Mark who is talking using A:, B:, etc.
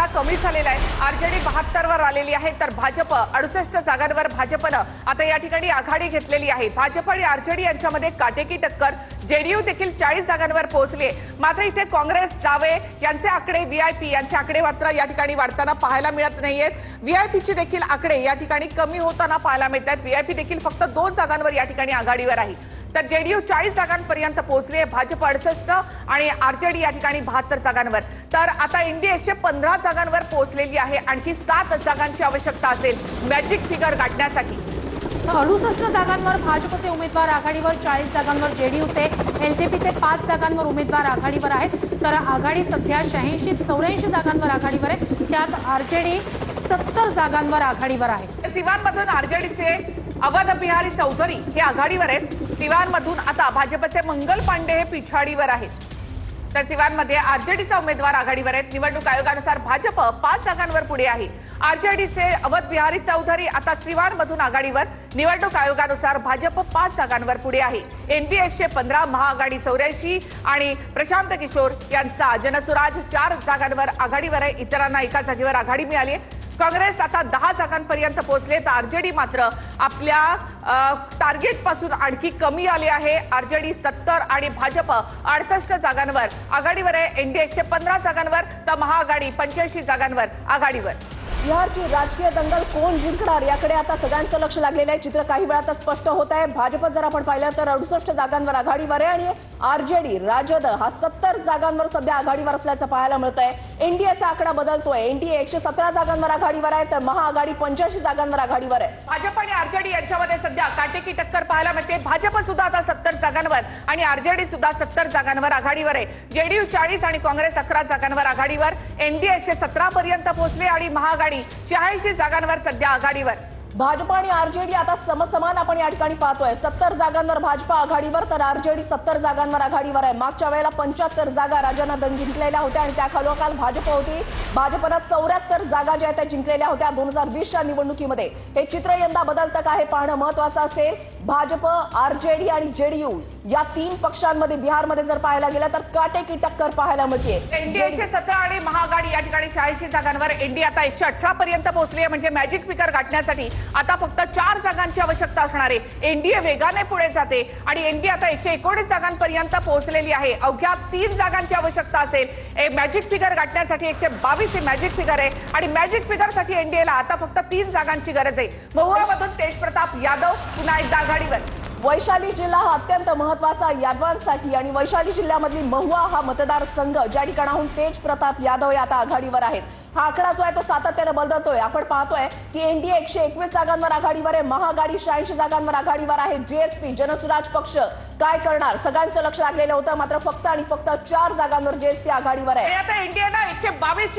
A: आकडा कमी झालेला आहे। आरजेडी 72 वर आलेली आहे तर भाजप 68 जागांवर भाजपनं आता या ठिकाणी आघाडी घेतलेली आहे। भाजप आणि आरजेडी यांच्यामध्ये काटेकी टक्कर। जेडीयू देखील 40 जागांवर पोहोचले। मात्र इथे काँग्रेस डावे यांचे आकडे व्हीआयपी यांचे आकडे मात्र या ठिकाणी वाढताना पाहायला मिळत नाहीयेत। व्हीआयपीचे देखील आकडे या ठिकाणी कमी होताना पाहायला मिळतात। व्हीआयपी देखील फक्त 2 जागांवर या ठिकाणी आघाडीवर आहे तर जेडीयू 40 जागांपर्यंत पोहोचले। भाजप 68 आणि आरजेडी या ठिकाणी 72 जागांवर। तर आता एनडीए 115 जागांवर पोहोचलेली आहे। आणखी 7 जागांची आवश्यकता असेल मॅजिक फिगर गाठण्यासाठी।
B: 68 जागांवर भाजपचे उमेदवार आघाडीवर, 40 जागांवर जेडीयूचे, एलजेपीचे 5 जागांवर उमेदवार आघाडीवर आहेत। तर आघाडी सध्या 86-84 जागांवर आघाडीवर आहे। त्यात आरजेडी 70 जागांवर आघाडीवर आहे।
A: सिवानमधून आरजेडीचे अवध बिहारी चौधरी हे आघाडीवर आहेत। सिवानमधून आता भाजपचे मंगल पांडे हे पिछाडीवर आहेत। तर सिवानमध्ये आरजेडीचा उमेदवार आघाडीवर आहेत। निवडणूक आयोगानुसार भाजप 5 जागांवर पुढे आहे। आरजेडीचे अवध बिहारी चौधरी आता सिवानमधून आघाडीवर। निवडणूक आयोगानुसार भाजप 5 जागांवर पुढे आहे। एनडीए 115, महाआघाडी 84 आणि प्रशांत किशोर यांचा जनसुराज 4 जागांवर आघाडीवर आहे। इतरांना एका जागेवर आघाडी मिळाली आहे। काँग्रेस आता 10 जागांपर्यंत पोहोचले तर आरजेडी मात्र आपल्या टार्गेट पासून आणखी कमी आले आहे। आरजेडी 70 आणि भाजप 68 जागांवर आघाडीवर आहे। एनडीए 115 जागांवर तर महाआघाडी 85 जागांवर आघाडीवर।
C: बिहारची राजकीय दंगल कोण जिंकणार याकडे आता सगळ्यांचं लक्ष लागलेलं आहे। चित्र काही वेळात स्पष्ट होत आहे। भाजप जर आपण पाहिलं तर 68 जागांवर आघाडीवर आहे आणि आरजेडी राजद हा 70 जागांवर सध्या आघाडीवर असल्याचं पाहायला मिळत आहे। एनडीएचा आकडा बदलतोय। एनडीए 117 जागांवर आघाडीवर आहे तर महाआघाडी 85 जागांवर आघाडीवर आहे।
A: भाजप आणि आरजेडी यांच्यामध्ये सध्या काटेकी टक्कर पाहायला मिळते। भाजप सुद्धा आता 70 जागांवर आणि आरजेडी सुद्धा 70 जागांवर आघाडीवर आहे। जेडीयू 40 आणि काँग्रेस 11 जागांवर आघाडीवर। एनडीए 117 पर्यंत पोहोचले आणि महाआघाडी 86 जागांवर सध्या आघाडीवर।
C: भाजप आणि आरजेडी आता समसमान आपण या ठिकाणी पाहतोय। 70 जागांवर भाजप आघाडीवर तर आरजेडी 70 जागांवर आघाडीवर आहे। मागच्या वेळेला 75 जागा राजानं जिंकलेल्या होत्या आणि त्याखालोखाल भाजप होती। भाजपनं 74 जागा ज्या त्या जिंकलेल्या होत्या 2020च्या निवडणुकीमध्ये। हे चित्र यंदा बदलतं का हे पाहणं महत्त्वाचं असेल। भाजप, आरजेडी आणि जेडीयू या 3 पक्षांमध्ये बिहारमध्ये जर पाहायला गेलं तर काटेकी टक्कर पाहायला मिळते।
A: एनडीए 117 आणि महाआघाडी या ठिकाणी 86 जागांवर। एनडीए आता 118 पर्यंत पोहोचली आहे म्हणजे मॅजिक फिगर गाठण्यासाठी आता फक्त 4 जागांची आवश्यकता असणार आहे। एनडीए वेगाने पुढे जाते आणि एनडीए आता 119 जागांपर्यंत पोहोचलेली आहे। अवघ्या 3 जागांची आवश्यकता असेल मॅजिक फिगर गाठण्यासाठी। 122 ही मॅजिक फिगर आहे आणि मॅजिक फिगरसाठी एनडीएला आता फक्त 3 जागांची गरज आहे। महुआमधून तेजप्रताप यादव पुन्हा एकदा आघाडीवर।
C: वैशाली जिल्हा हा अत्यंत महत्त्वाचा यादवांसाठी आणि वैशाली जिल्ह्यामधली महुआ हा मतदारसंघ ज्या ठिकाणाहून तेजप्रताप यादव आता आघाडीवर आहेत। हा आकडा जो आहे तो सातत्याने बदलतोय। आपण पाहतोय की एनडीए 121 जागांवर आघाडीवर आहे। महाआघाडी 86 जागांवर आघाडीवर आहे। जेएसपी जनसुराज पक्ष काय करणार सगळ्यांचं लक्ष लागलेलं होतं। मात्र फक्त आणि फक्त 4 जागांवर जेएसपी आघाडीवर आहे।
A: आता एनडीएला 122